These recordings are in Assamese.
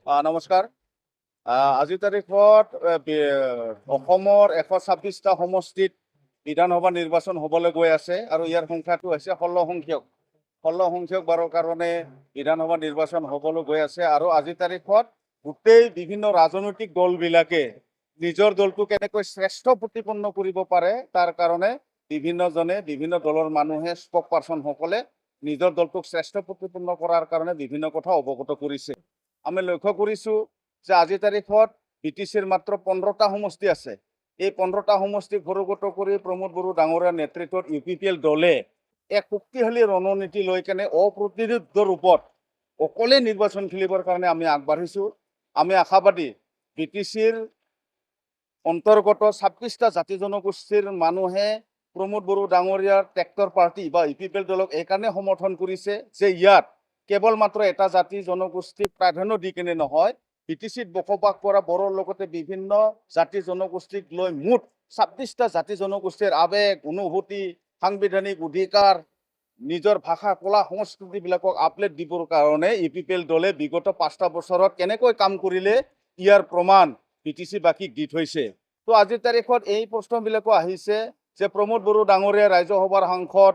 নমস্কাৰ। আজিৰ তাৰিখত অসমৰ 126টা সমষ্টিত বিধানসভা নিৰ্বাচন হ'বলৈ গৈ আছে আৰু ইয়াৰ সংখ্যাটো হৈছে 16 সংখ্যক। 16 সংখ্যক বাৰৰ কাৰণে বিধানসভা নিৰ্বাচন হ'বলৈ গৈ আছে আৰু আজিৰ তাৰিখত গোটেই বিভিন্ন ৰাজনৈতিক দলবিলাকে নিজৰ দলটো কেনেকৈ শ্ৰেষ্ঠ প্ৰতিপন্ন কৰিব পাৰে তাৰ কাৰণে বিভিন্ন দলৰ মানুহে স্পক পাৰ্চনসকলে নিজৰ দলটোক শ্ৰেষ্ঠ প্ৰতিপন্ন কৰাৰ কাৰণে বিভিন্ন কথা অৱগত কৰিছে। আমি লক্ষ্য কৰিছোঁ যে আজিৰ তাৰিখত বিটিচিৰ মাত্ৰ 15টা সমষ্টি আছে। এই 15টা সমষ্টি ঘৰগত কৰি প্ৰমোদ বড়ো ডাঙৰীয়াৰ নেতৃত্বত UPPL দলে এক শক্তিশালী ৰণনীতি লৈ কেনে অপ্ৰতিৰোধ ৰূপত অকলে নিৰ্বাচন খেলিবৰ কাৰণে আমি আগবাঢ়িছোঁ। আমি আশাবাদী বিটিচিৰ অন্তৰ্গত 26টা জাতি জনগোষ্ঠীৰ মানুহে প্ৰমোদ বড়ো ডাঙৰীয়াৰ ট্ৰেক্টৰ পাৰ্টি বা UPPL দলক এইকাৰণে সমৰ্থন কৰিছে যে ইয়াত কেৱল মাত্ৰ এটা জাতি জনগোষ্ঠীক প্ৰাধান্য দি কেনে নহয়, বিটিচিত বসবাস কৰা বড়োৰ লগতে বিভিন্ন জাতি জনগোষ্ঠীক লৈ মুঠ 26টা জাতি জনগোষ্ঠীৰ আৱেগ, অনুভূতি, সাংবিধানিক অধিকাৰ, নিজৰ ভাষা, কলা সংস্কৃতিবিলাকক আপডেট দিবৰ কাৰণে UPPL দলে বিগত 5টা বছৰত কেনেকৈ কাম কৰিলে ইয়াৰ প্ৰমাণ বিটিচিবাসীক দি থৈছে। তো আজিৰ তাৰিখত এই প্ৰশ্নবিলাকো আহিছে যে প্ৰমোদ বড়ো ডাঙৰীয়া ৰাজ্যসভাৰ সাংসদ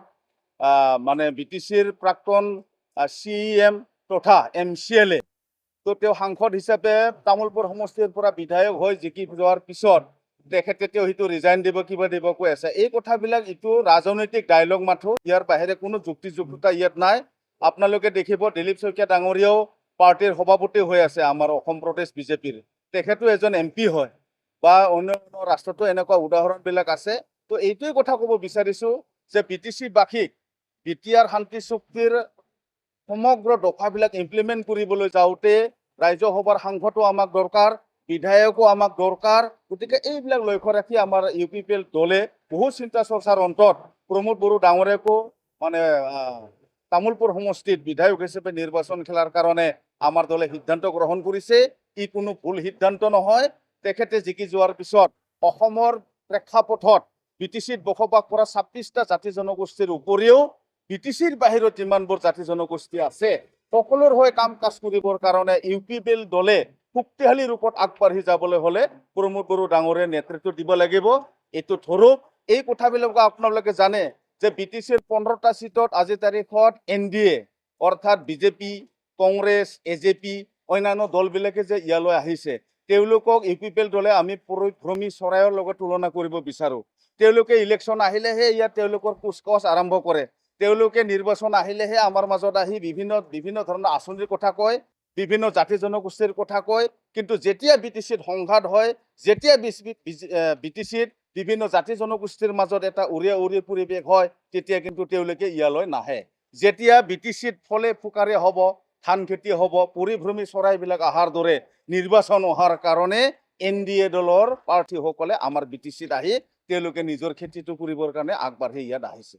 মানে বিটিচিৰ প্ৰাক্তন CEM তথা MCLA, তো তেওঁ সাংসদ হিচাপে তামোলপুৰ সমষ্টিৰ পৰা বিধায়ক হৈ জিকি যোৱাৰ পিছত তেখেতে তেওঁ সেইটো ৰিজাইন দিব, কিবা দিব কৈ আছে। এই কথাবিলাক এইটো ৰাজনৈতিক ডায়লগ মাথো, ইয়াৰ বাহিৰে কোনো যুক্তিযুক্ততা ইয়াত নাই। আপোনালোকে দেখিব দিলীপ শইকীয়া ডাঙৰীয়াও পাৰ্টিৰ সভাপতি হৈ আছে আমাৰ অসম প্ৰদেশ বিজেপিৰ। তেখেতো এজন MP হয় বা অন্য ৰাষ্ট্ৰতো এনেকুৱা উদাহৰণবিলাক আছে। তো এইটোৱে কথা ক'ব বিচাৰিছোঁ যে বিটিচিবাসীক বিটিআৰ শান্তি চুক্তিৰ সমগ্ৰ দফাবিলাক ইমপ্লিমেণ্ট কৰিবলৈ যাওঁতে ৰাজ্যসভাৰ সাংসদো আমাক দৰকাৰ, বিধায়কো আমাক দৰকাৰ। গতিকে এইবিলাক লক্ষ্য ৰাখি আমাৰ UPPL দলে বহু চিন্তা চৰ্চাৰ অন্তত প্ৰমোদ বড়ো ডাঙৰীয়াকো মানে তামোলপুৰ সমষ্টিত বিধায়ক হিচাপে নিৰ্বাচন খেলাৰ কাৰণে আমাৰ দলে সিদ্ধান্ত গ্ৰহণ কৰিছে। ই কোনো ভুল সিদ্ধান্ত নহয়। তেখেতে জিকি যোৱাৰ পিছত অসমৰ প্ৰেক্ষাপটত বিটিচিত বসবাস কৰা 26টা জাতি জনগোষ্ঠীৰ উপৰিও বিটিচিৰ বাহিৰত যিমানবোৰ জাতি জনগোষ্ঠী আছে সকলোৰ হৈ কাম কাজ কৰিবৰ কাৰণে UPPL দলে শক্তিশালী ৰূপত আগবাঢ়ি যাবলৈ হ'লে প্ৰমোদ বড়ো ডাঙৰীয়াৰ নেতৃত্ব দিব লাগিব। এইটো ধৰক এই কথাবিলাক আপোনালোকে জানে যে বিটিচিৰ 15টা সিটত আজিৰ তাৰিখত NDA অৰ্থাৎ বিজেপি, কংগ্ৰেছ, AJP অন্যান্য দলবিলাকে যে ইয়ালৈ আহিছে তেওঁলোকক UPPL দলে আমি পৰিভ্ৰমী চৰাইৰ লগত তুলনা কৰিব বিচাৰোঁ। তেওঁলোকে ইলেকশ্যন আহিলেহে ইয়াত তেওঁলোকৰ কুচকাৱাজ আৰম্ভ কৰে। তেওঁলোকে নিৰ্বাচন আহিলেহে আমাৰ মাজত আহি বিভিন্ন ধৰণৰ আঁচনিৰ কথা কয়, বিভিন্ন জাতি জনগোষ্ঠীৰ কথা কয়। কিন্তু যেতিয়া বিটিচিত সংঘাত হয়, যেতিয়া বিটিচিত বিভিন্ন জাতি জনগোষ্ঠীৰ মাজত এটা উৰিয়া উৰি পৰিৱেশ হয়, তেতিয়া কিন্তু তেওঁলোকে ইয়ালৈ নাহে। যেতিয়া বিটিচিত ফলে ফুকাৰে হ'ব, ধান খেতি হ'ব, পৰিভ্ৰমী চৰাইবিলাক অহাৰ দৰে নিৰ্বাচন অহাৰ কাৰণে NDA দলৰ প্ৰাৰ্থীসকলে আমাৰ বিটিচিত আহি তেওঁলোকে নিজৰ খেতিটো কৰিবৰ কাৰণে আগবাঢ়ি ইয়াত আহিছে।